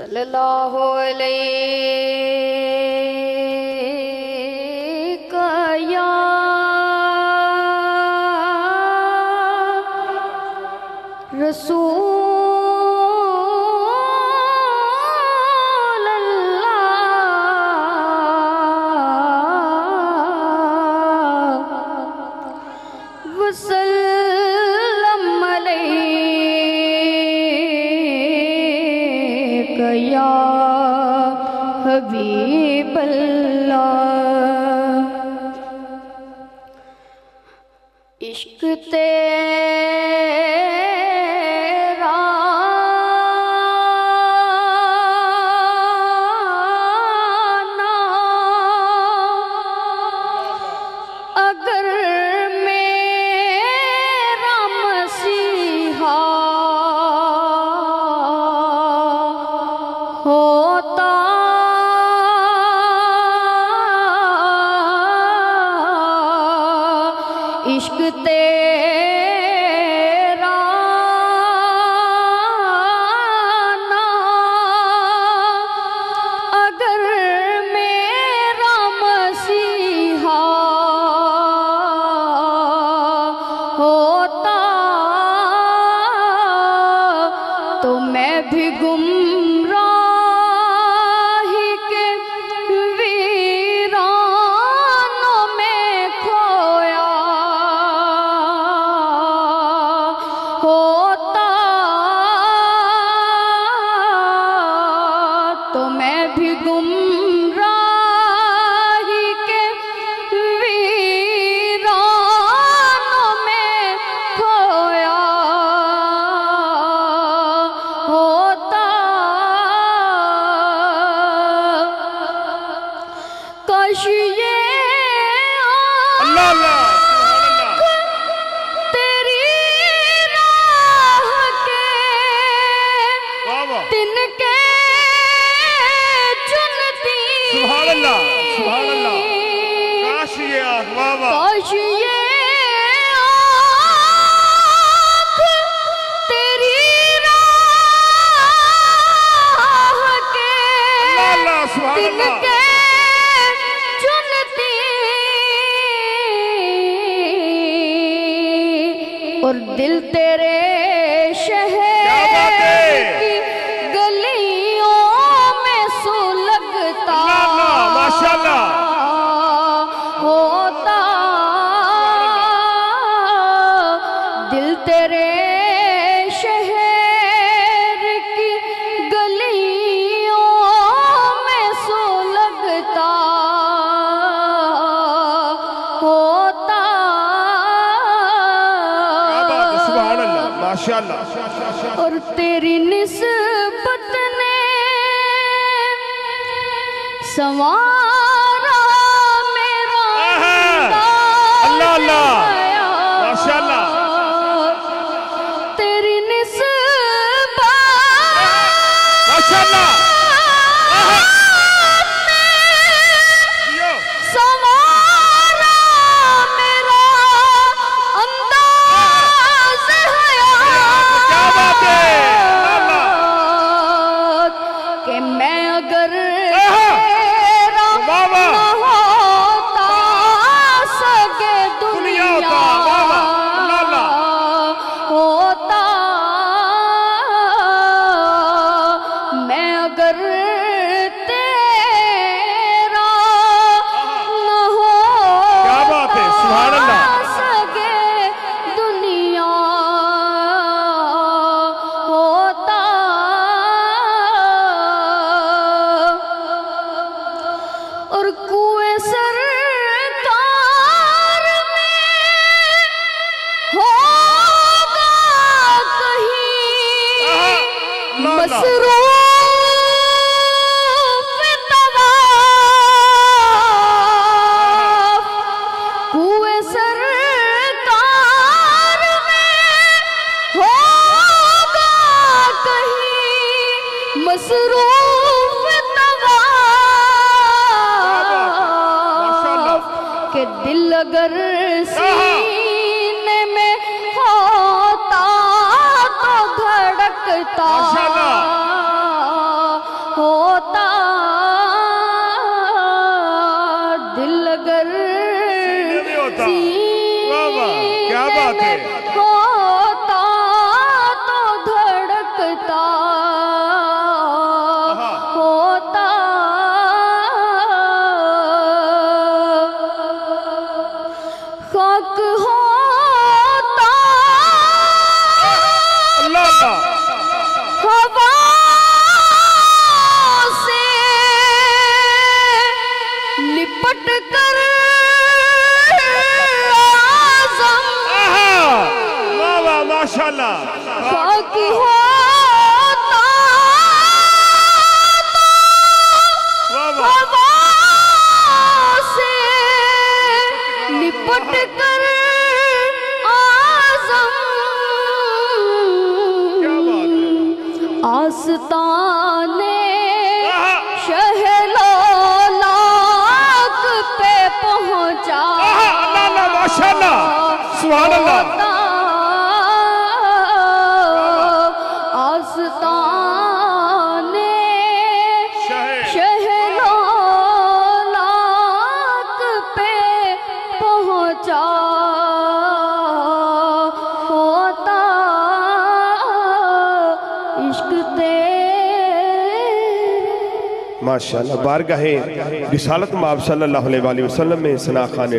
صلی اللہ علیہ یا رسول اللہ وسلم علیک یا حبیب اللہ عشق تیرا اگر میرا مسیحا ہوتا عشق تیرا نا اگر میرا مسیحا ہوتا تو میں بھی گمراہی کے ویرانوں میں کھویا ہوتا تو میں بھی گمراہی کے ویرانوں میں کھویا ہوتا کاش یہ اللہ اللہ تیری راہ کے واہ واہ دن کے چنتی سبحان اللہ سبحان اللہ کاش یہ آنکھ واہ واہ کاش یہ آنکھ تیری راہ کے اللہ اللہ سبحان دن اللہ کے چنتی اور دل تیرے شہر کیا بات ہے کی گلیوں میں سلگتا اللہ اللہ ماشاءاللہ ہوتا دل تیرے شہر کی گلیوں میں سلگتا ہوتا کیا بات ہے سبحان اللہ ماشاءاللہ اور تیری نسبت نے سنوارا میرا اللہ اللہ انداز ماشاءاللہ تیری نسبت ماشاءاللہ جیو سنوارا میرا انداز کیا بات ہے اللہ حیات کہ میں اگر تیرا واہ واہ نہ ہوتا سکے دنیا دنیا ہوتا واہ واہ اللہ اللہ ہوتا میں اگر تیرا نہ کیا بات ہے سبحان اللہ سکے دنیا ہوتا اور کوئے سرکار میں ہوگا کہیں اللہ اللہ مصروف طواف کوئے سرکار میں ہوگا کہیں مصروف ماشاءاللہ طواف کہ دل اگر سینے میں ہوتا تو دھڑکتا ماشاءاللہ ہوتا دل اگر سینے میں ہوتا، واہ واہ، کیا سینے بات ہے، میں ہوتا تو دھڑکتا ہوتا خاک ہوتا اللہ اللہ، ہوا سے لپٹ کر اعظم واہ واہ، ماشاءاللہ، خاک ہوتا واہ واہ، ہوا سے لپٹ کر اعظم کیا بات ہے، آستانے شہلولاک پہ پہنچا اللہ اللہ، ماشاءاللہ، سبحان اللہ، آستانے شہ- شہلولاک پہ پہنچا ہوتا عشق تیرے ماشاءاللہ بارگاہ رسالت مآب صلی اللہ علیہ وسلم میں ثناء خوان